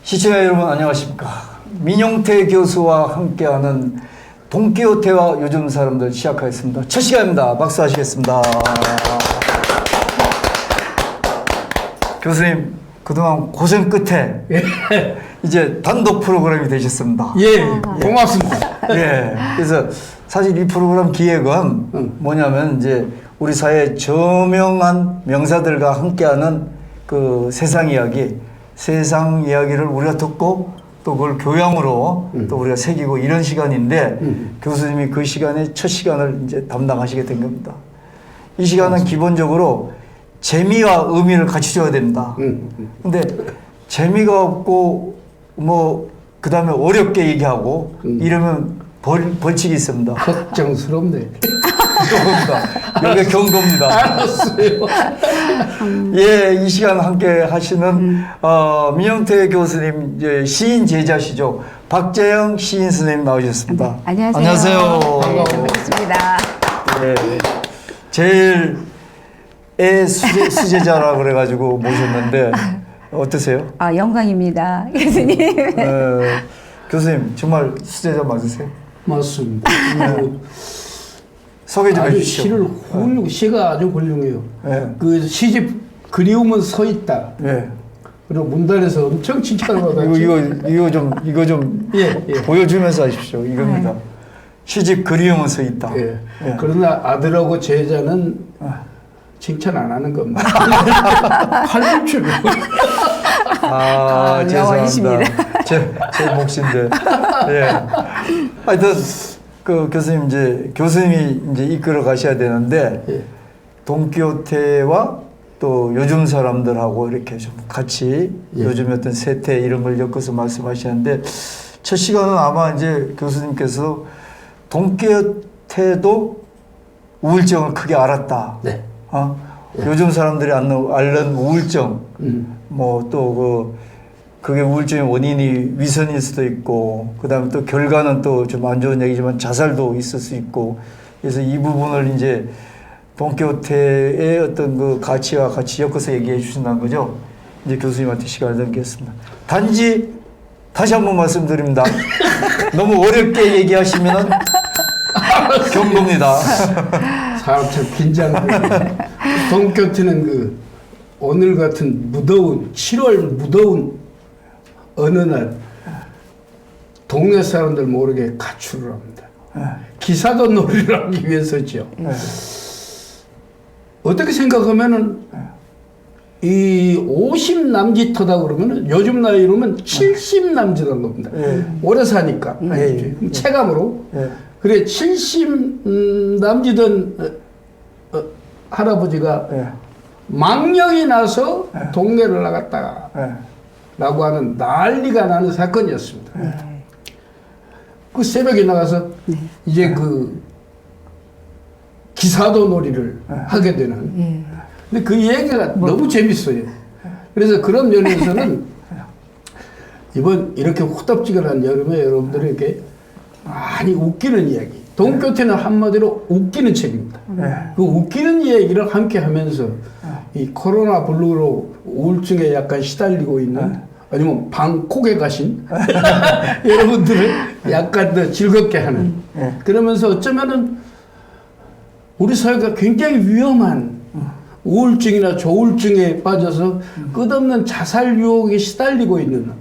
시청자 여러분 안녕하십니까. 민용태 교수와 함께하는 돈키호테와 요즘 사람들 시작하겠습니다. 첫 시간입니다. 박수 하시겠습니다. 교수님 그동안 고생 끝에 이제 단독 프로그램이 되셨습니다. 예, 고맙습니다. 예, 그래서 사실 이 프로그램 기획은 뭐냐면 이제 우리 사회 저명한 명사들과 함께하는 그 세상 이야기를 우리가 듣고 또 그걸 교양으로 또 우리가 새기고 이런 시간인데 교수님이 그 시간에 첫 시간을 이제 담당하시게 된 겁니다. 이 시간은 맞습니다. 기본적으로 재미와 의미를 같이 줘야 됩니다. 근데 재미가 없고 뭐 그 다음에 어렵게 얘기하고 이러면 벌칙이 있습니다. 걱정스럽네. 여기 경고입니다. 알았어요. 예, 이 시간 함께 하시는 민용태 교수님 이제 시인 제자시죠. 박재영 시인 선생님 나오셨습니다. 네, 안녕하세요. 안녕하세요. 네, 반갑습니다. 예, 제일 수제자라 그래가지고 모셨는데 어떠세요? 아, 영광입니다, 교수님. 교수님 정말 수제자 맞으세요? 맞습니다. 소개 좀 아주 해주시죠. 시가 아주 훌륭해요. 예. 그 시집 그리움은 서 있다. 예. 그리고 문단에서 엄청 칭찬을 받았죠. 이거 좀 예. 보여주면서 하십시오. 이겁니다. 시집 그리움은 서 있다. 예. 예. 그러나 아들하고 제자는 칭찬 안 하는 겁니다. 팔불출. 죄송합니다. 영원이십니다. 제 몫인데. 예. 하여튼 그 교수님 이제 교수님이 이제 이끌어 가셔야 되는데 예. 돈키호테와 또 요즘 사람들하고 이렇게 좀 같이 예. 요즘 어떤 세태 이런 걸 엮어서 말씀하시는데 첫 시간은 아마 이제 교수님께서 돈키호테도 우울증을 크게 알았다. 네. 예. 요즘 사람들이 앓는 우울증, 뭐 또 그게 우울증의 원인이 위선일 수도 있고, 그 다음에 또 결과는 또 좀 안 좋은 얘기지만 자살도 있을 수 있고, 그래서 이 부분을 이제 돈키호테의 어떤 그 가치와 같이 엮어서 얘기해 주신다는 거죠. 이제 교수님한테 시간을 넘기겠습니다. 단지 다시 한번 말씀드립니다. 너무 어렵게 얘기하시면 경고입니다. 사람 참 긴장돼. 돈키호테는 그 오늘 같은 무더운 7월 무더운 어느 날 동네 사람들 모르게 가출을 합니다. 기사도 놀이를 하기 위해서죠. 어떻게 생각하면은 이 50 남짓하다 그러면은 요즘 나이로면 70 남짓한 겁니다. 오래 사니까 체감으로. 그래 70 남짓은 할아버지가 망령이 나서 동네를 나갔다가 라고 하는 난리가 나는 사건이었습니다. 그 새벽에 나가서 이제 그 기사도 놀이를 하게 되는. 근데 그 얘기가 너무 재밌어요. 그래서 그런 면에서는 이번 이렇게 후덥지근한 여름에 여러분들에게 많이 웃기는 이야기. 돈키호테는 한마디로 웃기는 책입니다. 그 웃기는 이야기를 함께 하면서 이 코로나 블루로 우울증에 약간 시달리고 있는 아니면 방콕에 가신 여러분들을 약간 더 즐겁게 하는 그러면서 어쩌면은 우리 사회가 굉장히 위험한 우울증이나 조울증에 빠져서 끝없는 자살 유혹에 시달리고 있는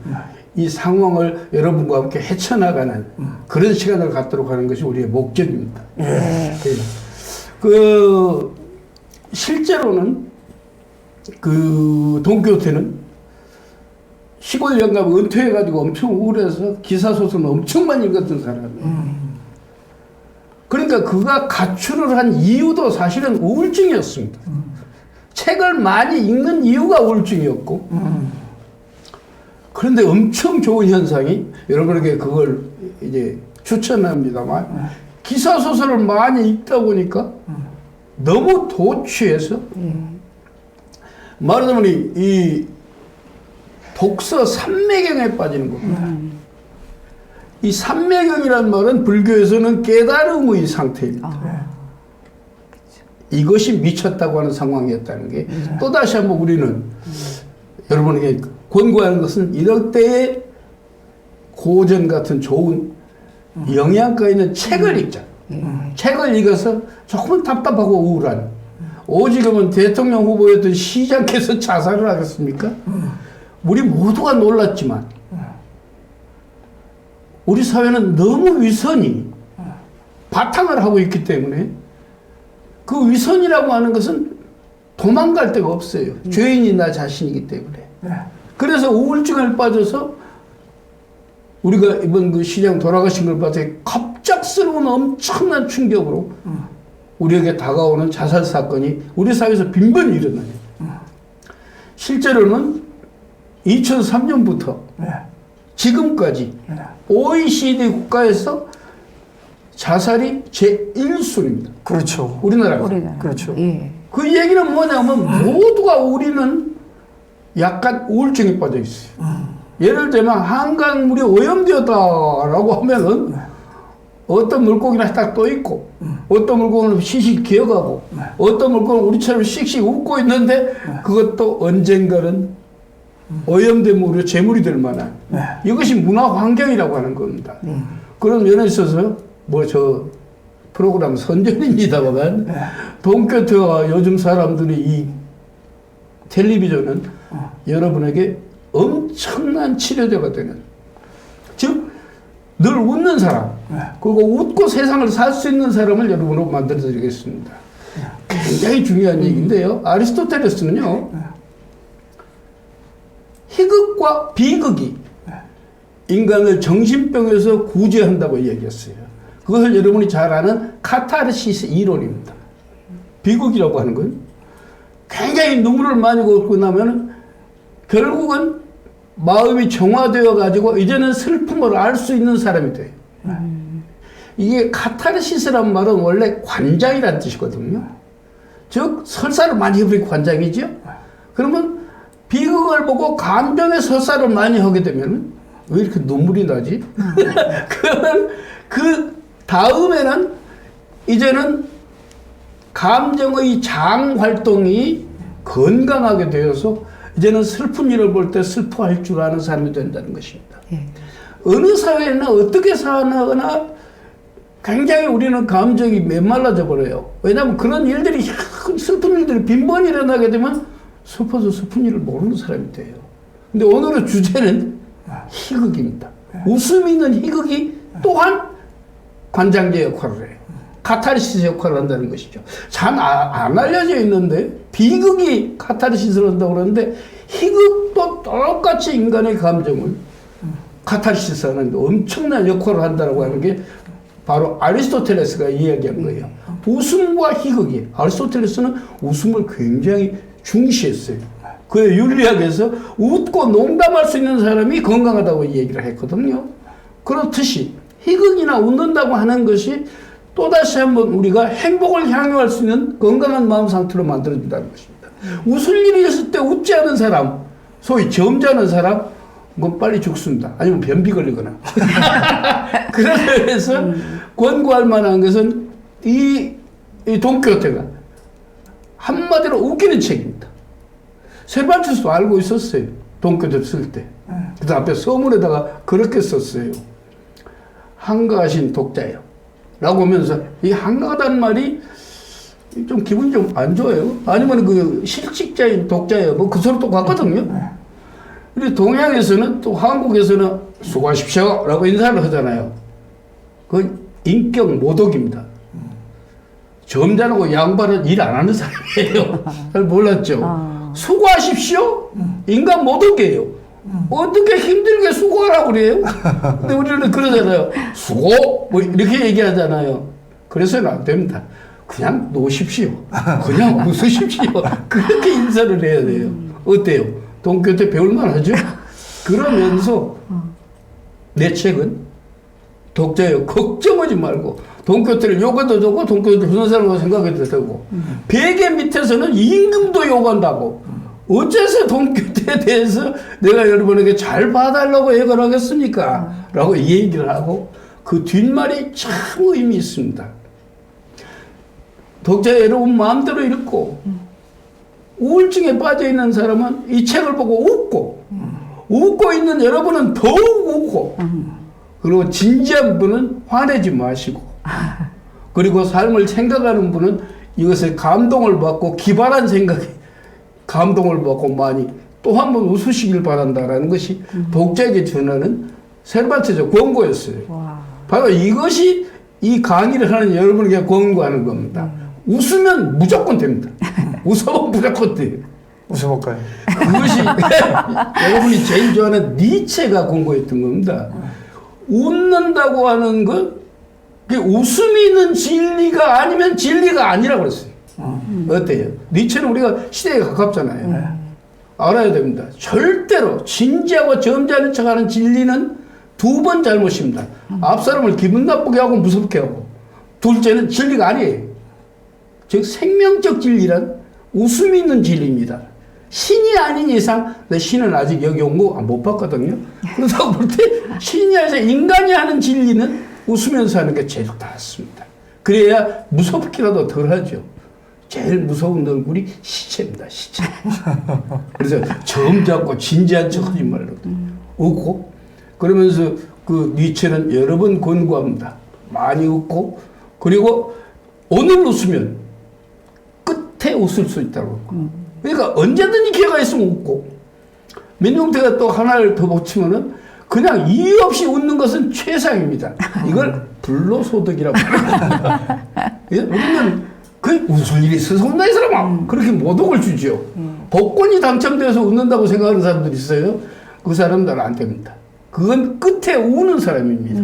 이 상황을 여러분과 함께 헤쳐나가는 그런 시간을 갖도록 하는 것이 우리의 목적입니다. 그 실제로는 그 돈키호테는 시골 영감 은퇴해가지고 엄청 우울해서 기사소설 엄청 많이 읽었던 사람이에요. 그러니까 그가 가출을 한 이유도 사실은 우울증이었습니다. 책을 많이 읽는 이유가 우울증이었고 그런데 엄청 좋은 현상이 여러분에게 그걸 이제 추천합니다만 기사소설을 많이 읽다 보니까 너무 도취해서 말하자면 이 독서 삼매경에 빠지는 겁니다. 이 삼매경이라는 말은 불교에서는 깨달음의 상태입니다. 이것이 미쳤다고 하는 상황이었다는 게 또다시 한번 우리는 여러분에게 권고하는 것은 이럴 때에 고전 같은 좋은 영양가 있는 책을 읽자. 책을 읽어서 조금은 답답하고 우울한. 오지금은 대통령 후보였던 시장께서 자살을 하겠습니까? 우리 모두가 놀랐지만 우리 사회는 너무 위선이 바탕을 하고 있기 때문에 그 위선이라고 하는 것은 도망갈 데가 없어요. 죄인이 나 자신이기 때문에. 그래서 우울증을 빠져서 우리가 이번 그 시장 돌아가신 걸 봐서 갑작스러운 엄청난 충격으로 우리에게 다가오는 자살 사건이 우리 사회에서 빈번히 일어나요. 실제로는 2003년부터 지금까지 OECD 국가에서 자살이 제1순위입니다. 그렇죠. 우리나라가. 그렇죠. 예. 그 얘기는 뭐냐면 모두가 우리는 약간 우울증에 빠져 있어요. 예를 들면 한강물이 오염되었다라고 하면은 어떤 물고기나 딱 떠 있고 어떤 물고기는 시시 기어가고 어떤 물고기는 우리처럼 씩씩 웃고 있는데 그것도 언젠가는 오염된 물로 재물이 될 만한 이것이 문화 환경이라고 하는 겁니다. 그런 면에 있어서 뭐 저 프로그램 선전입니다만 동교태와 요즘 사람들이 이 텔레비전은 여러분에게 엄청난 치료제가 되는, 즉 늘 웃는 사람, 그리고 웃고 세상을 살 수 있는 사람을 여러분으로 만들어 드리겠습니다. 굉장히 중요한 얘기인데요. 아리스토텔레스는요, 희극과 비극이 인간을 정신병에서 구제한다고 얘기했어요. 그것을 여러분이 잘 아는 카타르시스 이론입니다. 비극이라고 하는 건 굉장히 눈물을 많이 걷고 나면 결국은 마음이 정화되어 가지고 이제는 슬픔을 알 수 있는 사람이 돼요. 이게 카타르시스란 말은 원래 관장이라는 뜻이거든요. 즉 설사를 많이 해버린 관장이죠. 그러면 비극을 보고 감정의 설사를 많이 하게 되면 왜 이렇게 눈물이 나지? 그러면 그 다음에는 이제는 감정의 장 활동이 건강하게 되어서 이제는 슬픈 일을 볼 때 슬퍼할 줄 아는 사람이 된다는 것입니다. 어느 사회나 어떻게 사나 굉장히 우리는 감정이 메말라져 버려요. 왜냐하면 그런 일들이, 슬픈 일들이 빈번히 일어나게 되면 슬퍼서 슬픈 일을 모르는 사람이 돼요. 근데 오늘의 주제는 희극입니다. 웃음이 있는 희극이 또한 관장제 역할을 해요. 카타르시스 역할을 한다는 것이죠. 잘 안 알려져 있는데 비극이 카타르시스를 한다고 그러는데 희극도 똑같이 인간의 감정을 카타르시스 하는 엄청난 역할을 한다고 하는 게 바로 아리스토텔레스가 이야기한 거예요. 웃음과 희극이, 아리스토텔레스는 웃음을 굉장히 중시했어요. 그 윤리학에서 웃고 농담할 수 있는 사람이 건강하다고 얘기를 했거든요. 그렇듯이 희극이나 웃는다고 하는 것이 또다시 한번 우리가 행복을 향유할 수 있는 건강한 마음 상태로 만들어준다는 것입니다. 웃을 일이 있을 때 웃지 않은 사람, 소위 점잖은 사람, 뭐 빨리 죽습니다. 아니면 변비 걸리거나. 그래서 권고할 만한 것은 이 돈키호테가 한마디로 웃기는 책입니다. 세르반테스도 알고 있었어요. 돈키호테를 쓸 때. 그래서 앞에 서문에다가 그렇게 썼어요. 한가하신 독자예요. 라고 하면서 이 한가하다는 말이 좀 기분이 좀 안 좋아요. 아니면 그 실직자인 독자예요. 뭐 그 소리 똑같거든요. 근데 동양에서는 또 한국에서는 수고하십시오 라고 인사를 하잖아요. 그건 인격 모독입니다. 점잖고 양반은 일 안 하는 사람이에요. 잘 몰랐죠. 수고하십시오? 인간 모독이에요. 어떻게 힘들게 수고하라고 그래요? 근데 우리는 그러잖아요. 수고! 뭐 이렇게 얘기하잖아요. 그래서는 안 됩니다. 그냥 놓으십시오. 그냥 웃으십시오. 그렇게 인사를 해야 돼요. 어때요? 돈키호테 배울만 하죠? 그러면서 내 책은 독자예요. 걱정하지 말고 돈키호테를 욕해도 좋고 돈키호테 무슨 사람으로 생각해도 되고 베개 밑에서는 임금도 욕한다고. 어째서 돈키호테에 대해서 내가 여러분에게 잘 봐달라고 얘기를 하겠습니까? 라고 얘기를 하고 그 뒷말이 참 의미 있습니다. 독자 여러분 마음대로 읽고 우울증에 빠져있는 사람은 이 책을 보고 웃고 웃고 있는 여러분은 더욱 웃고, 그리고 진지한 분은 화내지 마시고, 그리고 삶을 생각하는 분은 이것에 감동을 받고 기발한 생각에 감동을 받고 많이 또 한 번 웃으시길 바란다라는 것이 독자에게 전하는 세르반테스 권고였어요. 와. 바로 이것이 이 강의를 하는 여러분에게 권고하는 겁니다. 웃으면 무조건 됩니다. 웃으면 무조건 돼요. 웃어볼까요? 그것이 여러분이 제일 좋아하는 니체가 권고했던 겁니다. 웃는다고 하는 것, 그게 웃음이 있는 진리가 아니면 진리가 아니라고 그랬어요. 어때요? 니체는 우리가 시대에 가깝잖아요. 알아야 됩니다. 절대로 진지하고 점잖은 척하는 진리는 두 번 잘못입니다. 앞 사람을 기분 나쁘게 하고 무섭게 하고, 둘째는 진리가 아니에요. 즉 생명적 진리란 웃음이 있는 진리입니다. 신이 아닌 이상, 내 신은 아직 여기 온 거 못 봤거든요. 그렇다고 볼 때 신이 아니라 인간이 하는 진리는 웃으면서 하는 게 제일 낫습니다. 그래야 무섭기라도 덜 하죠. 제일 무서운 얼굴이 시체입니다, 시체. 그래서 점잖고 진지한 척 하지 말라고. 웃고, 그러면서 그 니체는 여러 번 권고합니다. 많이 웃고, 그리고 오늘 웃으면 끝에 웃을 수 있다고. 그러니까 언제든지 기회가 있으면 웃고, 민용태가 또 하나를 더 붙이면은 그냥 이유 없이 웃는 것은 최상입니다. 이걸 불로소득이라고 합니다. 우리는 그 웃을 일이 있어서 웃나 이 사람아. 그렇게 모독을 주죠. 복권이 당첨돼서 웃는다고 생각하는 사람들이 있어요. 그 사람들은 안 됩니다. 그건 끝에 우는 사람입니다.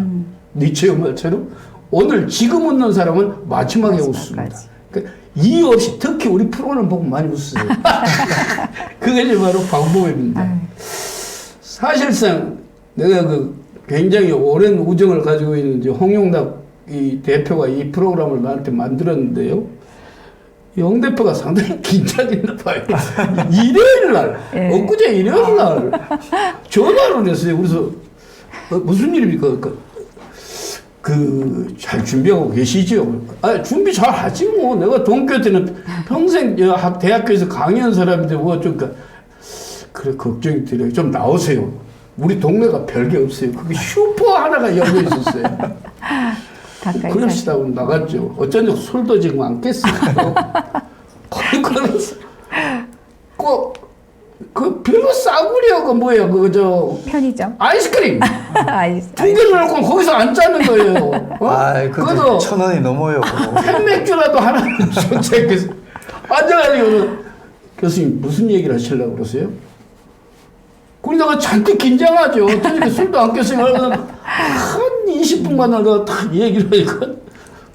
니체의 말처럼 오늘 지금 웃는 사람은 마지막에 웃습니다. 그러니까 이유 없이 특히 우리 프로그램 보고 많이 웃어요. 그게 바로 방법입니다. 사실상 내가 그 굉장히 오랜 우정을 가지고 있는 이제 홍용락 이 대표가 이 프로그램을 나한테 만들었는데요. 영 대표가 상당히 긴장했나 봐요. 일요일 날, 엊그제 일요일 날 전화를 했어요. 그래서 무슨 일입니까? 잘 준비하고 계시죠? 아, 준비 잘 하지 뭐. 내가 동교 때는 평생 대학교에서 강의한 사람인데 뭐 좀 그래 걱정이 들어요. 좀 나오세요. 우리 동네가 별게 없어요. 거기 슈퍼 하나가 열려 있었어요. 그럽시다. 그럼 나갔죠. 어쩐지 술도 지금 안 깼어요. 그 별로 싸구려 그 뭐야 편의점 아이스크림 아이스. 두 개를 넣고 거기서 안 짜는 거예요. 그것도 1,000원이 넘어요. 캔맥주라도 하나 줬어요. 앉아가지고 교수님 무슨 얘기를 하시려고 그러세요? 그러다가 잔뜩 긴장하죠. 어쩌니까 술도 안 깼어요. 한 20분간 하다가 딱 얘기를 하니까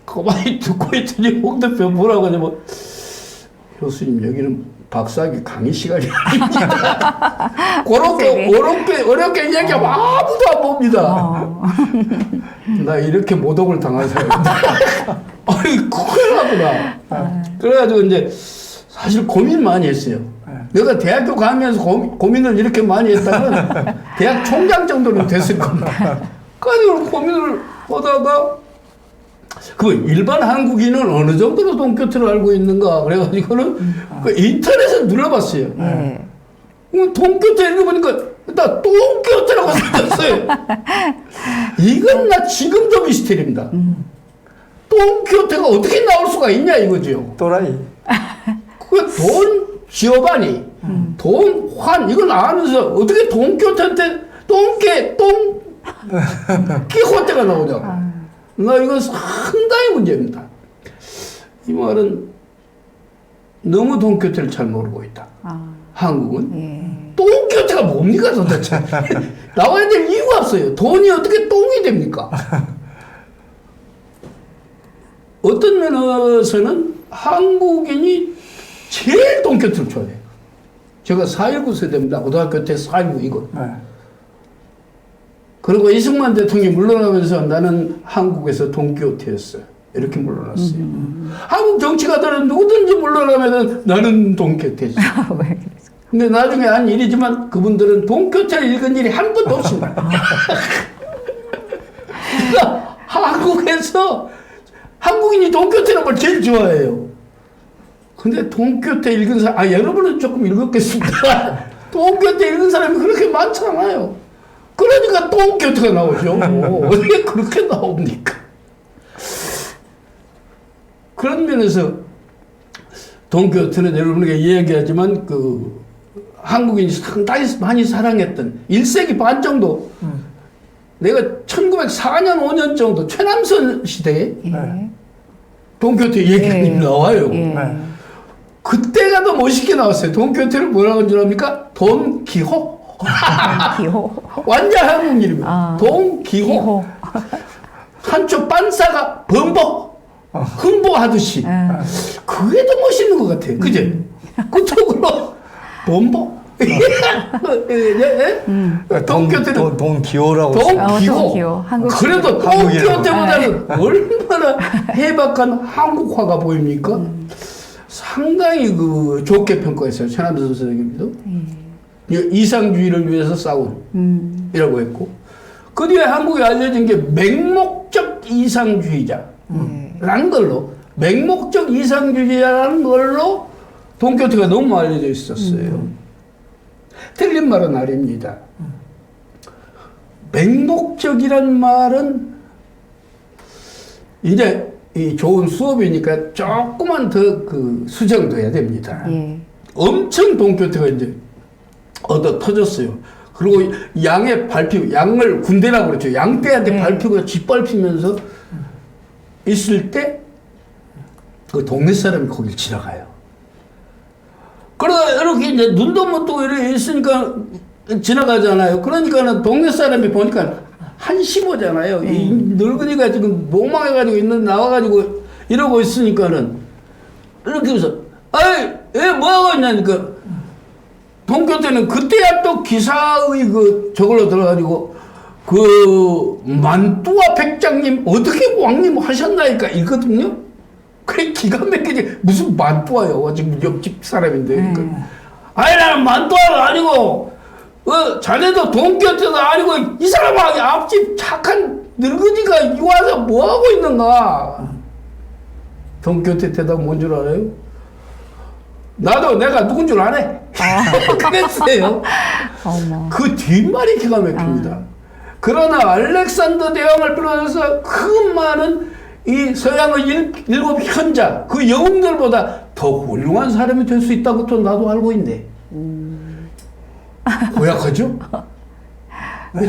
가만히 듣고 있더니 홍 대표 뭐라고 하냐면 교수님 여기는 박사학위 강의 시간이 아닙니다. 그렇게 어렵게 얘기하면 아무도 안 봅니다. 나 이렇게 모독을 당한 사람인데 아니 큰일 나구나. 그래가지고 이제 사실 고민 많이 했어요. 내가 대학교 가면서 고민을 이렇게 많이 했다면 대학 총장 정도는 됐을 겁니다. 그래서 고민을 하다가 그 일반 한국인은 어느 정도로 동교태를 알고 있는가 그래가지고는 그 인터넷에 눌러봤어요. 동교태 읽어보니까 나 똥교태라고 생겼어요. 이건 나 지금도 미스터리입니다. 똥교태가 어떻게 나올 수가 있냐 이거죠. 또라이. 그 돈 지오바니, 돈 환 이건 아면서 어떻게 동교태한테 끼호떼가 나오냐고. 나 이건 상당히 문제입니다. 이 말은 너무 동교태를 잘 모르고 있다. 한국은 똥교태가 뭡니까 도대체? 나와야 될 이유가 없어요. 돈이 어떻게 똥이 됩니까? 어떤 면에서는 한국인이 제일 동교태를 좋아해요. 제가 4.19 세대입니다. 고등학교 때 4.19 이거. 그리고 이승만 대통령이 물러나면서 나는 한국에서 동교태였어요. 이렇게 물러났어요. 한국 정치가들은 누구든지 물러나면 나는 동교태지. 근데 나중에 한 일이지만 그분들은 동교태를 읽은 일이 한 번도 없습니다. 그러니까 한국에서 한국인이 동교태라는 걸 제일 좋아해요. 근데 동교태 읽은 사람, 여러분은 조금 읽었겠습니다. 돈키호테 읽은 사람이 그렇게 많잖아요. 그러니까 돈키호테가 나오죠. 어떻게 그렇게 나옵니까? 그런 면에서 돈키호테는 여러분에게 이야기하지만 한국인이 상당히 많이 사랑했던 1세기 반 정도 내가 1904년 5년 정도 최남선 시대에 예. 돈키호테 얘기가 예. 나와요. 예. 그때가 더 멋있게 나왔어요. 돈키호테를 뭐라고 하는 줄 압니까? 돈기호. 기호. 완전 한국 이름이에요. 아, 돈기호. 기호. 한쪽 반사가 범벅. 흥보하듯이. 그게 더 멋있는 것 같아요. 그제? 그쪽으로 범벅. 돈키호테는 돈기호라고. 돈기호. 돈기호. 한국 그래도 돈키호테보다는 얼마나 해박한 한국화가 보입니까? 상당히 좋게 평가했어요. 최남선 선생님도. 이상주의를 위해서 싸운 이라고 했고, 그 뒤에 한국에 알려진 게 맹목적 이상주의자라는 걸로, 맹목적 이상주의자라는 걸로 돈키호테가 너무 알려져 있었어요. 틀린 말은 아닙니다. 맹목적이란 말은 이제 이 좋은 수업이니까 조금만 더 수정돼야 됩니다. 예. 엄청 돈키호테가 이제 얻어 터졌어요. 그리고 양의 밟히고, 양을 군대라고 그랬죠. 양떼한테 밟히고 짓밟히면서 있을 때 그 동네 사람이 거길 지나가요. 그러다 이렇게 이제 눈도 못 뜨고 이렇게 있으니까 지나가잖아요. 그러니까는 동네 사람이 보니까 한심하잖아요. 이 늙은이가 지금 목망해가지고 나와가지고 이러고 있으니까는 이렇게 해서, 아이, 얘 뭐하고 있냐니까. 돈키호테는 그때야 또 기사의 저걸로 들어가지고, 만뚜와 백장님, 어떻게 왕님 하셨나니까 있거든요? 그게 기가 막히지. 무슨 만뚜와요. 지금 옆집 사람인데. 그러니까. 아니, 나는 만뚜와가 아니고, 자네도 돈키호테도 아니고, 이 사람하고 앞집 착한 늙은이가 와서 뭐하고 있는가? 돈키호테 대답 뭔 줄 알아요? 나도 내가 누군 줄 아네. 그랬어요. 어머. 그 뒷말이 기가 막힙니다. 그러나 알렉산더 대왕을 비롯해서 그 많은 이 서양의 일곱 현자, 그 영웅들보다 더 훌륭한 사람이 될 수 있다고 또 나도 알고 있네. 고약하죠?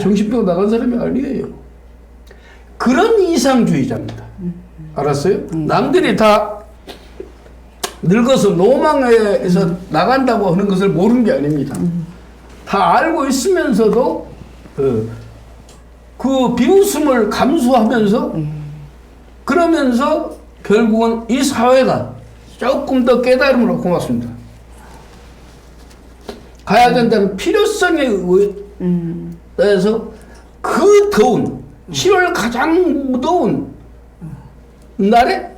정신병 나간 사람이 아니에요. 그런 이상주의자입니다. 알았어요? 남들이 다 늙어서 노망에서 나간다고 하는 것을 모르는 게 아닙니다. 다 알고 있으면서도 그 비웃음을 감수하면서 그러면서 결국은 이 사회가 조금 더 깨달음으로 고맙습니다. 가야 된다는 필요성에 의해서 그 더운 7월 가장 무더운 날에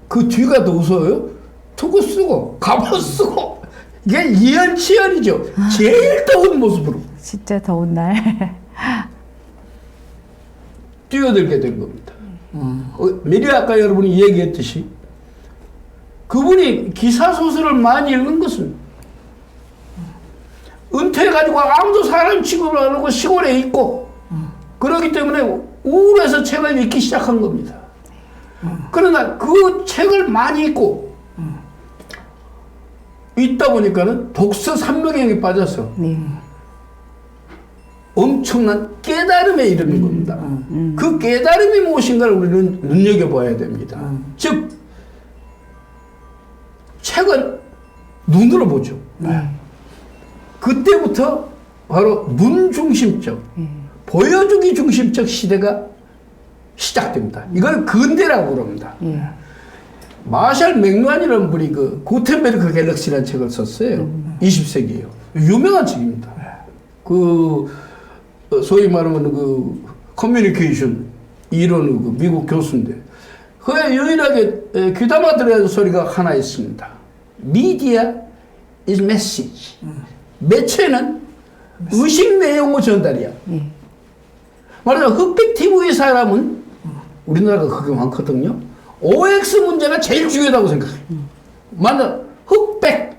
그 뒤가 더 무서워요. 투구 쓰고 갑옷 쓰고 이게 이열치열이죠. 제일 더운 모습으로 진짜 더운 날. 뛰어들게 된 겁니다. 미리 아까 여러분이 얘기했듯이 그분이 기사소설을 많이 읽은 것은 은퇴해가지고 아무도 사람 취급을 안 하고 시골에 있고 그렇기 때문에 우울해서 책을 읽기 시작한 겁니다. 그러나 그 책을 많이 읽고 있다 보니까는 독서 삼명형에 빠져서 엄청난 깨달음에 이르는 겁니다. 그 깨달음이 무엇인가를 우리는 눈여겨봐야 됩니다. 즉 책은 눈으로 보죠. 그때부터 바로 눈 중심적, 보여주기 중심적 시대가 시작됩니다. 이걸 근대라고 그럽니다. 마샬 맥루한이라는 분이 구텐베르크 갤럭시라는 책을 썼어요. 20세기에요. 유명한 책입니다. 소위 말하면 커뮤니케이션 이론 미국 교수인데 그에 유일하게 귀담아 들어야 할 소리가 하나 있습니다. Media is message. 매체는 의식 내용의 전달이야. 말하자면 흑백 TV 사람은 우리나라가 그게 많거든요. OX 문제가 제일 중요하다고 생각해요. 만약 흑백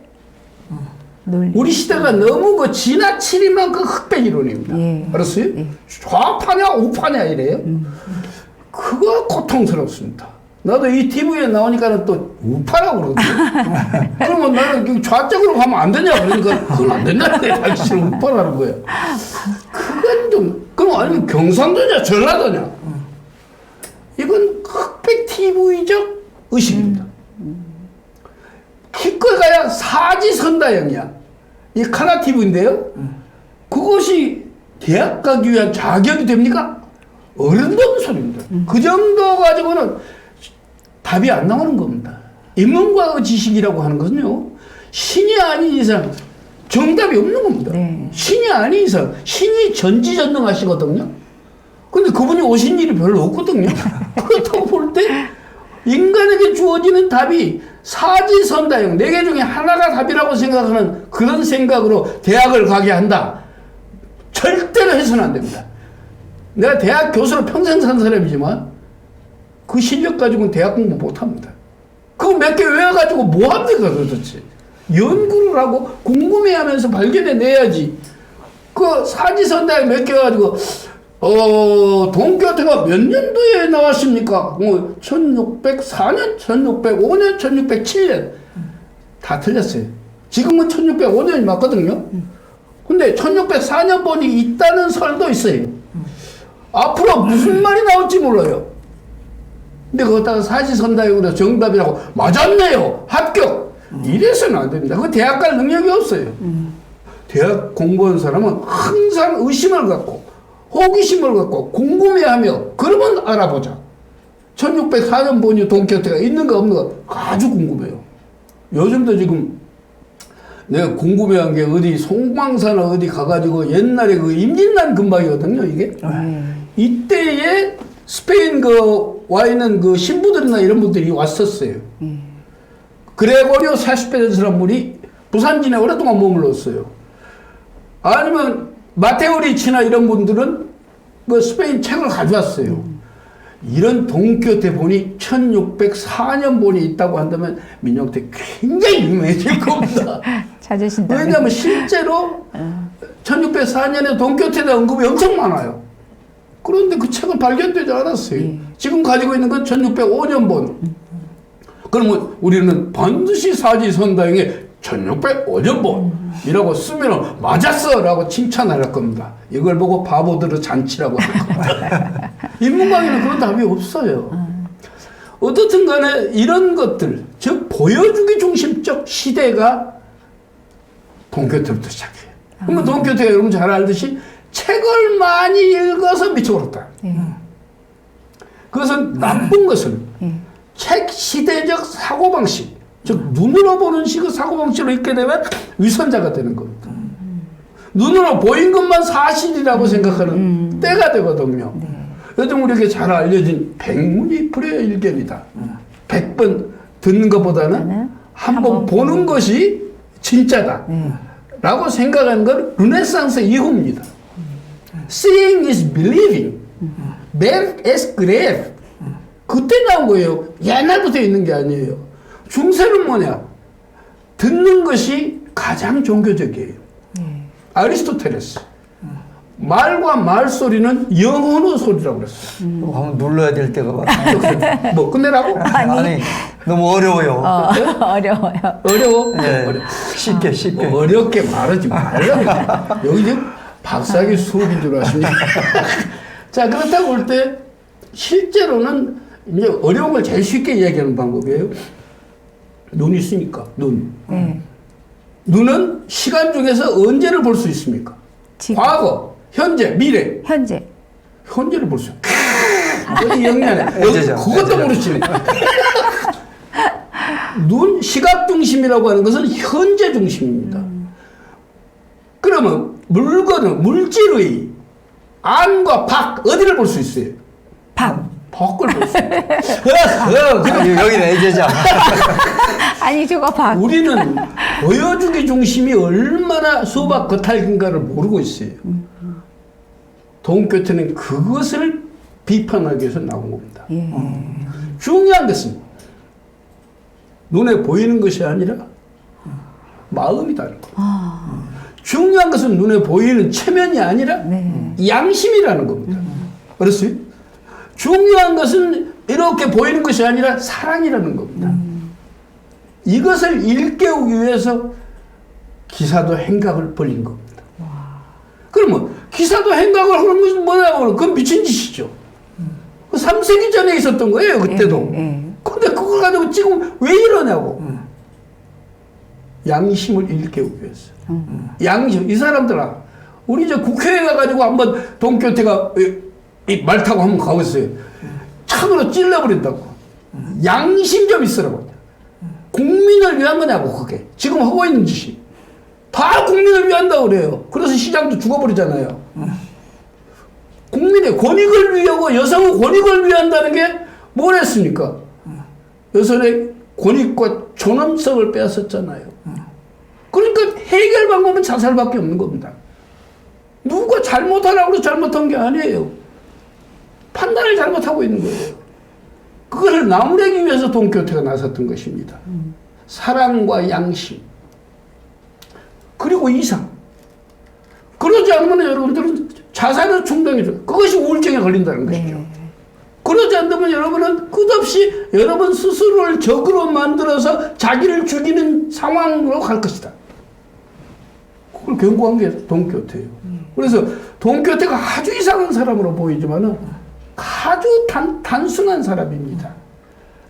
논리. 우리 시대가 너무 그 지나치리만 그 흑백 이론입니다. 예. 알았어요? 예. 좌파냐 우파냐 이래요. 그거 고통스럽습니다. 나도 이 TV에 나오니까는 또 우파라고 그러거든요. 그러면 나는 좌쪽으로 가면 안 되냐 그러니까 그건 안 된다는 거야. 당신은 우파라는 거야. 그건 좀 그럼 아니면 경상도냐 전라도냐 이건 흑백 TV적 의식입니다. 기껏 가야 사지선다형이야. 이 카나 TV인데요. 그것이 대학 가기 위한 자격이 됩니까? 어른도 없는 소리입니다. 그 정도 가지고는 답이 안 나오는 겁니다. 인문과의 지식이라고 하는 것은요, 신이 아닌 이상 정답이 없는 겁니다. 네. 신이 아닌 이상, 신이 전지전능하시거든요. 근데 그분이 오신 일이 별로 없거든요. 그렇다고 볼 때, 인간에게 주어지는 답이 사지선다형, 4개 중에 하나가 답이라고 생각하는 그런 생각으로 대학을 가게 한다. 절대로 해서는 안 됩니다. 내가 대학 교수로 평생 산 사람이지만 그 실력 가지고는 대학 공부 못 합니다. 그거 몇 개 외워가지고 뭐 합니까 도대체? 연구를 하고 궁금해 하면서 발견해내야지. 그 사지선다형 몇 개 가지고 동교태가 몇 년도에 나왔습니까? 1604년, 1605년, 1607년. 다 틀렸어요. 지금은 1605년이 맞거든요. 근데 1604년 본이 있다는 설도 있어요. 앞으로 무슨 말이 나올지 몰라요. 근데 그거다가 사지선다형으로 정답이라고 맞았네요. 합격. 이래서는 안 됩니다. 그 대학 갈 능력이 없어요. 대학 공부한 사람은 항상 의심을 갖고 호기심을 갖고 궁금해하며 그러면 알아보자. 1604년 본이 동교태가 있는가 없는가 아주 궁금해요. 요즘도 지금 내가 궁금해한 게 어디 송광사나 어디 가가지고 옛날에 그 임진란 근방이거든요 이게. 이때에 스페인 와 있는 그 신부들이나 이런 분들이 왔었어요. 그레고리오 40배라는 분이 부산진에 오랫동안 머물렀어요. 아니면 마테오 리치나 이런 분들은 그 스페인 책을 가져왔어요. 이런 동교태 본이 1604년 본이 있다고 한다면 민영태 굉장히 유명해질 겁니다. 찾으신다. 왜냐하면 실제로 1604년에 동교태에 대한 언급이 엄청 많아요. 그런데 그 책은 발견되지 않았어요. 지금 가지고 있는 건 1605년 본. 그러면 우리는 반드시 사지선다형에 1605년 본이라고 쓰면 맞았어 라고 칭찬할 겁니다. 이걸 보고 바보들의 잔치라고 할 겁니다. 인문과학에는 그런 답이 없어요. 어떻든 간에 이런 것들, 즉 보여주기 중심적 시대가 동교태부터 시작해요. 그러면 동교태가 여러분 잘 알듯이 책을 많이 읽어서 미쳐버렸다. 그것은 나쁜 것은 책 시대적 사고방식, 즉 눈으로 보는 식의 사고방식으로 읽게 되면 위선자가 되는 겁니다. 눈으로 보인 것만 사실이라고 생각하는 때가 되거든요. 요즘 우리에게 잘 알려진 백문이 불여일견이다. 100번 듣는 것보다는 한 번 보는 것이 진짜다. 라고 생각하는 건 르네상스 이후입니다. Seeing is believing. Ver es creer. 그때 나온 거예요. 옛날부터 있는 게 아니에요. 중세는 뭐냐? 듣는 것이 가장 종교적이에요. 아리스토텔레스. 말과 말소리는 영혼의 소리라고 그랬어요. 한번 눌러야 될 때가 많아요. 뭐 끝내라고? 아니 너무 어려워요. 어려워요. 어려워? 네. 어려워. 쉽게. 어렵게 말하지 말라고. 여기 지금 박사학위 수업인 줄 아십니까? 자, 그렇다고 볼 때 실제로는 이제 어려운 걸 제일 쉽게 이야기하는 방법이에요. 눈이 있으니까, 눈. 눈은 시간 중에서 언제를 볼 수 있습니까? 지금. 과거, 현재, 미래. 현재를 볼 수 있어요. 어디 영리하네. 그것도 모르지. 눈, 시각 중심이라고 하는 것은 현재 중심입니다. 그러면 물건은 물질의 안과 밖 어디를 볼 수 있어요? 밖을 볼 수 있어요. 여기는 애제자. 아니 저거 봐. 우리는 보여주기 중심이 얼마나 수박 겉핥기인가를 모르고 있어요. 동교태는 그것을 비판하기 위해서 나온 겁니다. 중요한 것은 눈에 보이는 것이 아니라 마음이다는 겁니다. 중요한 것은 눈에 보이는 체면이 아니라 네. 양심이라는 겁니다. 알았어요? 중요한 것은 이렇게 보이는 것이 아니라 사랑이라는 겁니다. 이것을 일깨우기 위해서 기사도 행각을 벌린 겁니다. 그러면 기사도 행각을 하는 것은 뭐냐고 그건 미친 짓이죠. 3세기 전에 있었던 거예요, 그때도. 근데 그걸 가지고 지금 왜 이러냐고. 양심을 일깨우기 위해서. 양심. 이 사람들아, 우리 이제 국회에 가가지고 한번 동교태가 말 타고 한번 가보세요. 창으로 찔러버린다고. 양심 좀 있으라고. 국민을 위한 거냐고, 그게. 지금 하고 있는 짓이. 다 국민을 위한다고 그래요. 그래서 시장도 죽어버리잖아요. 국민의 권익을 위하고 여성의 권익을 위한다는 게 뭘 했습니까? 여성의 권익과 존엄성을 빼앗았잖아요. 그러니까 해결 방법은 자살밖에 없는 겁니다. 누가 잘못하라고 해서 잘못한 게 아니에요. 판단을 잘못하고 있는 거예요. 그것을 나무래기 위해서 동교태가 나섰던 것입니다. 사랑과 양심 그리고 이상. 그러지 않으면 여러분들은 자살의 충동이죠. 그것이 우울증에 걸린다는 것이죠. 그러지 않으면 여러분은 끝없이 여러분 스스로를 적으로 만들어서 자기를 죽이는 상황으로 갈 것이다. 그걸 경고한 게 동교태예요. 그래서 동교태가 아주 이상한 사람으로 보이지만은 아주 단순한 사람입니다.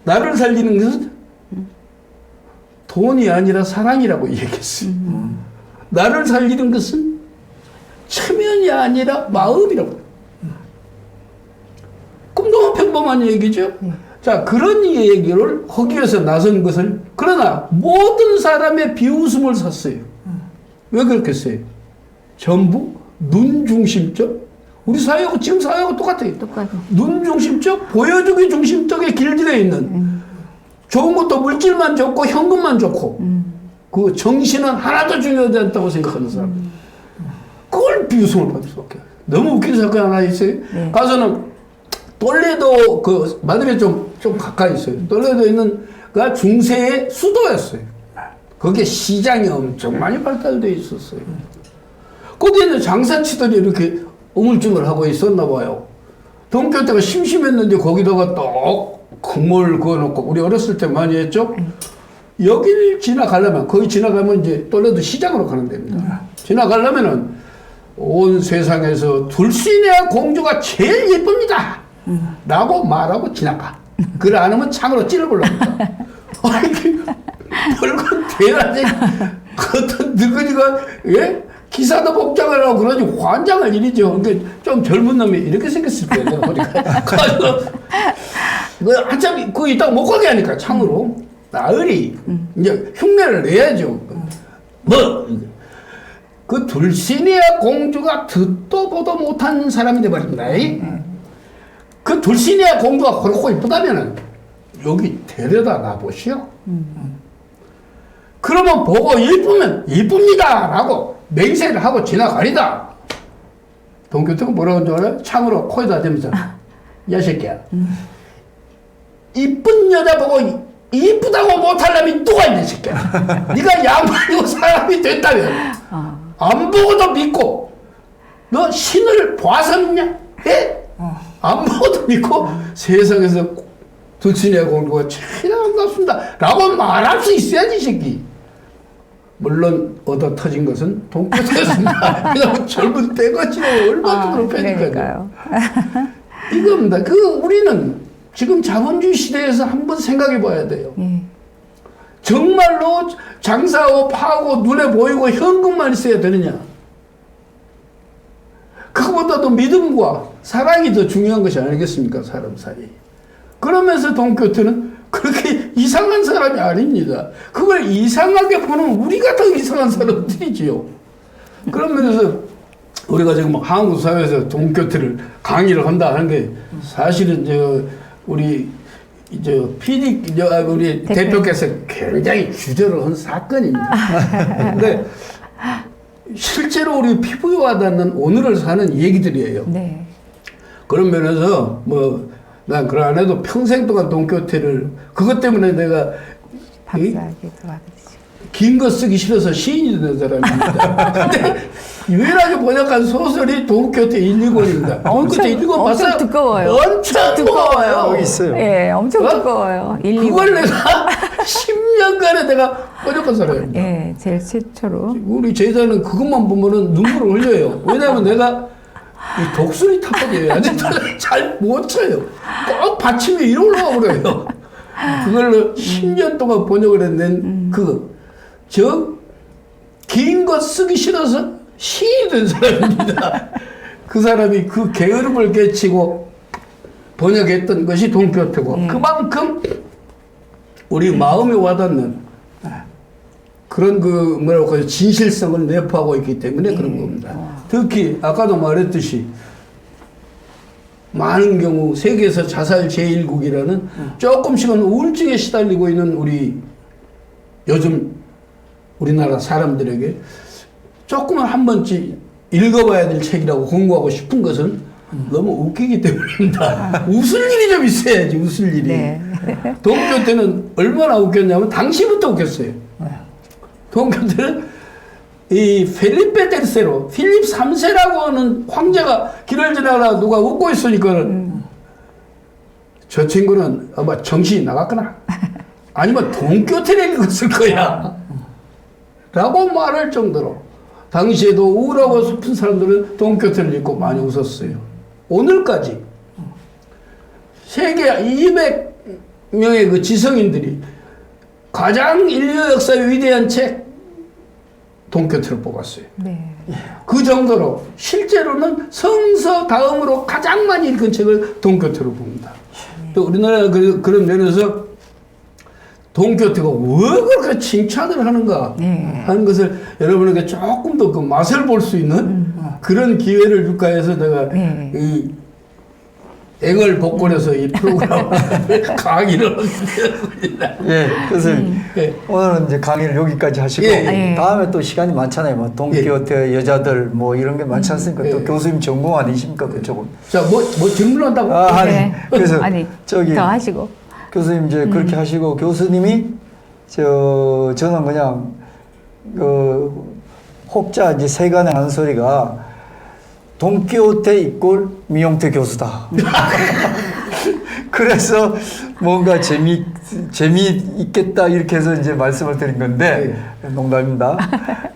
나를 살리는 것은 돈이 아니라 사랑이라고 얘기했어요. 나를 살리는 것은 체면이 아니라 마음이라고. 그럼 너무 평범한 얘기죠? 자, 그런 얘기를 하기 위해서 나선 것을, 그러나 모든 사람의 비웃음을 샀어요. 왜 그렇겠어요? 전부 눈 중심적, 우리 사회하고 지금 사회하고 똑같아요. 눈 중심적, 보여주기 중심적에 길들여 있는 좋은 것도 물질만 좋고 현금만 좋고 그 정신은 하나도 중요하지 않다고 생각하는 사람. 그걸 비웃음을 받을 수밖에. 너무 웃긴 사건 하나 있어요. 가서는 돌레도 그 마드리에 좀 가까이 있어요. 돌레도 있는 그 중세의 수도였어요. 거기에 시장이 엄청 많이 발달되어 있었어요. 거기에는 장사치들이 이렇게 우물쭈물하고 있었나 봐요. 동교태가 심심했는데 거기다가 또 그물 그어놓고 우리 어렸을 때 많이 했죠. 여기를 지나가려면 거기 지나가면 이제 돌레도 시장으로 가는 데입니다. 지나가려면은 온 세상에서 둘시네아 공주가 제일 예쁩니다. 라고 말하고 지나가. 그걸 안 하면 창으로 찔러보려고. 아니, 별건 대낮에 어떤 늙은이가, 예? 기사도 복장을 하고 그러지 환장할 일이죠. 그러니까 좀 젊은 놈이 이렇게 생겼을 거예요. 내가 보니까. 그 한참 그 이따가 못 가게 하니까 창으로. 나으리. 이제 흉내를 내야죠. 그 둘시네아 공주가 듣도 보도 못한 사람이 돼버립니다. 그 둘시네아 공주가 그렇고 이쁘다면은 여기 데려다 놔보시오. 그러면 보고 이쁘면 이쁩니다 라고 맹세를 하고 지나가리다. 동교태가 뭐라고 하는 줄 알아요? 창으로 코에다 대면서 야 새끼야 이쁜 여자 보고 이쁘다고 못하려면 누가 있냐 새끼야. 네가 양반이고 사람이 됐다면 안 보고도 믿고 너 신을 봐서 믿냐? 예? 안 보고도 믿고 세상에서 둘시네아 공주가 제일 반갑습니다 라고 말할 수 있어야지 새끼. 물론 얻어 터진 것은 동교태였습니다. 그냥 젊은 때가지고 얼마나 그렇다니까요. 이겁니다. 우리는 지금 자본주의 시대에서 한번 생각해 봐야 돼요. 정말로 장사하고 파고 눈에 보이고 현금만 있어야 되느냐? 그거보다도 믿음과 사랑이 더 중요한 것이 아니겠습니까? 사람 사이에. 그러면서 동교태는 그렇게 이상한 사람이 아닙니다. 그걸 이상하게 보는 우리가 더 이상한 사람들이지요. 그런 면에서 우리가 지금 한국 사회에서 동교태를 강의를 한다 하는 게 사실은 우리 우리 대표께서 굉장히 주저를 한 사건입니다. 근데 실제로 우리 피부에 와닿는 오늘을 사는 얘기들이에요. 네. 그런 면에서 난 그걸 안 해도 평생 동안 동교태를 그것 때문에 내가 박사학위도 받으시고 긴 거 쓰기 싫어서 시인이 된 사람입니다. 근데 유일하게 번역한 소설이 동교태 129입니다. 동교태 129 봤어요? 엄청 두꺼워요. 엄청 두꺼워요. 여기 있어요. 예, 엄청 어? 두꺼워요. 1, 2, 그걸 내가 10년간에 내가 번역한 사람입니다. 예, 제일 최초로. 우리 제자는 그것만 보면은 눈물을 흘려요. 왜냐하면 내가 이 독수리 타법이에요. 아직도 잘 못 쳐요. 꼭 받침이 이리로 올라가 버려요. 그걸로 10년 동안 번역을 해낸 긴 거 쓰기 싫어서 시인이 된 사람입니다. 그 사람이 그 게으름을 깨치고 번역했던 것이 동교태고 그만큼 우리 마음에 와닿는 그런 뭐라고 진실성을 내포하고 있기 때문에 그런 겁니다. 특히 아까도 말했듯이 많은 경우 세계에서 자살 제1국이라는 조금씩은 우울증에 시달리고 있는 우리 요즘 우리나라 사람들에게 조금은 한 번쯤 읽어봐야 될 책이라고 공부하고 싶은 것은 너무 웃기기 때문입니다. 웃을 일이 좀 있어야지, 웃을 일이. 네. 동교태는 얼마나 웃겼냐면 당시부터 웃겼어요. 동교태는 이 펠리페 테르세로, 필립 3세라고 하는 황제가 길을 지나가다 누가 웃고 있으니까는 저 친구는 아마 정신이 나갔거나 아니면 동교태를 읽었을 거야. 라고 말할 정도로 당시에도 우울하고 슬픈 사람들은 동교태를 읽고 많이 웃었어요. 오늘까지 세계 200명의 그 지성인들이 가장 인류 역사의 위대한 책 동교태를 뽑았어요. 네. 그 정도로 실제로는 성서 다음으로 가장 많이 읽은 책을 동교태로 봅니다. 또 우리나라 그런 면에서 동교태가 왜 그렇게 칭찬을 하는가 하는 것을 여러분에게 조금 더 그 맛을 볼 수 있는 그런 기회를 줄까 해서 내가 이 액을 복권해서 이 프로그램 강의를 했습니다. 예, 교수님. 예. 오늘은 이제 강의를 여기까지 하시고 예. 다음에 또 시간이 많잖아요. 뭐 동키호테 여자들 뭐 이런 게 많지 않습니까? 또 교수님 전공 아니십니까 그쪽은? 자, 뭐 질문한다고? 아니 네. 그래서 아니, 저기 더 하시고. 교수님 이제 그렇게 하시고 교수님이 저는 그냥 혹자 이제 세간의 한 소리가 동키호테 이꼴 미용태 교수다. 그래서 뭔가 재미있겠다 이렇게 해서 이제 말씀을 드린 건데 농담입니다.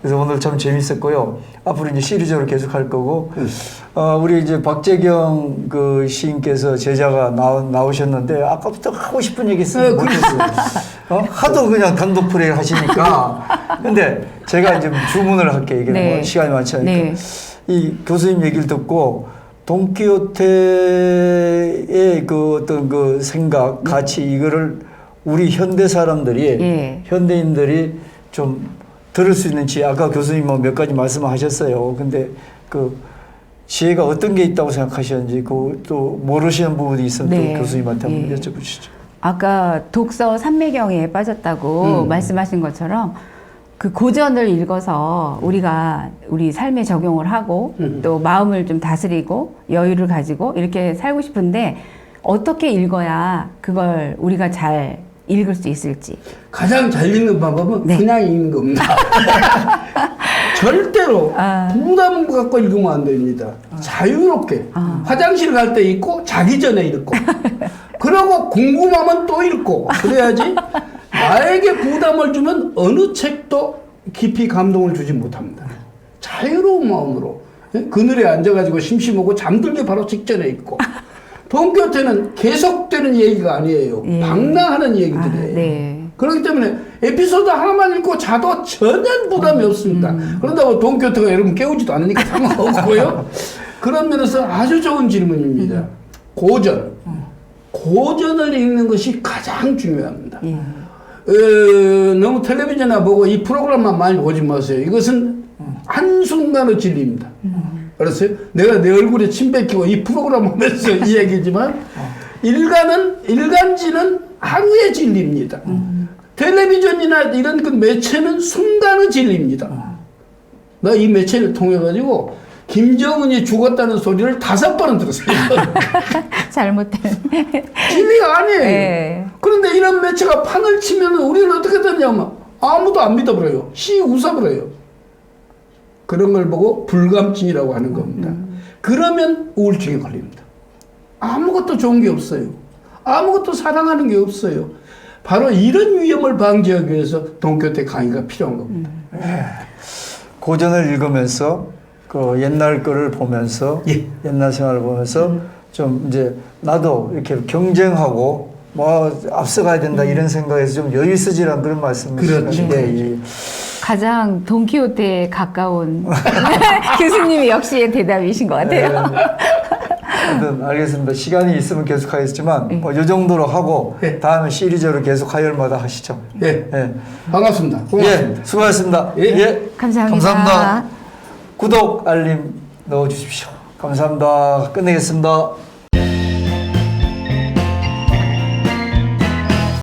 그래서 오늘 참 재밌었고요. 앞으로 이제 시리즈로 계속 할 거고 우리 이제 박재경 그 시인께서 제자가 나오셨는데 아까부터 하고 싶은 얘기 있으면 못했어요. 하도 그냥 단독 플레이 하시니까. 근데 제가 이제 주문을 할게요. 이게 뭐 시간이 많지 않으니까. 네. 이 교수님 얘기를 듣고 동키호테의 그 어떤 그 생각, 가치 이거를 우리 현대 사람들이 현대인들이 좀 들을 수 있는지 아까 교수님 뭐 몇 가지 말씀하셨어요. 근데 그 지혜가 어떤 게 있다고 생각하시는지 그 또 모르시는 부분이 있으면 또 교수님한테 한번 여쭤보시죠. 아까 독서 삼매경에 빠졌다고 말씀하신 것처럼 그 고전을 읽어서 우리가 우리 삶에 적용을 하고 또 마음을 좀 다스리고 여유를 가지고 이렇게 살고 싶은데 어떻게 읽어야 그걸 우리가 잘 읽을 수 있을지. 가장 잘 읽는 방법은 그냥 읽는 겁니다. 절대로 부담 갖고 읽으면 안 됩니다. 자유롭게 화장실 갈 때 읽고 자기 전에 읽고 그러고 궁금하면 또 읽고 그래야지 나에게 부담을 주면 어느 책도 깊이 감동을 주지 못합니다. 자유로운 마음으로 그늘에 앉아가지고 심심하고 잠들기 바로 직전에 읽고 동교태는 계속되는 얘기가 아니에요. 방랑하는 얘기들이에요. 그렇기 때문에 에피소드 하나만 읽고 자도 전혀 부담이 없습니다. 그런다고 동교태가 여러분 깨우지도 않으니까 상관없고요. 그런 면에서 아주 좋은 질문입니다. 고전. 고전을 읽는 것이 가장 중요합니다. 너무 텔레비전이나 보고 이 프로그램만 많이 보지 마세요. 이것은 한순간의 진리입니다. 알았어요? 내가 내 얼굴에 침 뱉기고 이 프로그램 보면서 이 얘기지만 일간지는 하루의 진리입니다. 텔레비전이나 이런 그 매체는 순간의 진리입니다. 나 이 매체를 통해 가지고 김정은이 죽었다는 소리를 5번은 들었어요. 잘못된 진리가 아니에요. 그런데 이런 매체가 판을 치면 우리는 어떻게 되냐면 아무도 안 믿어버려요. 씩 웃어버려요. 그런 걸 보고 불감증이라고 하는 겁니다. 그러면 우울증에 걸립니다. 아무것도 좋은 게 없어요. 아무것도 사랑하는 게 없어요. 바로 이런 위험을 방지하기 위해서 동교태 강의가 필요한 겁니다. 고전을 읽으면서 그 옛날 거를 보면서 예. 옛날 생활을 보면서 좀 이제 나도 이렇게 경쟁하고 뭐 앞서가야 된다 이런 생각에서 좀 여유 있어지란 그런 말씀이시죠. 그렇죠. 예. 가장 돈키호테에 가까운 교수님이 역시 대답이신 것 같아요. 아무튼 알겠습니다. 시간이 있으면 계속 하겠지만 뭐 이 정도로 하고 예. 다음에 시리즈로 계속 화요일마다 하시죠. 예. 예. 반갑습니다. 고맙습니다. 예. 수고하셨습니다. 예. 감사합니다. 감사합니다. 구독 알림 넣어주십시오. 감사합니다. 끝내겠습니다.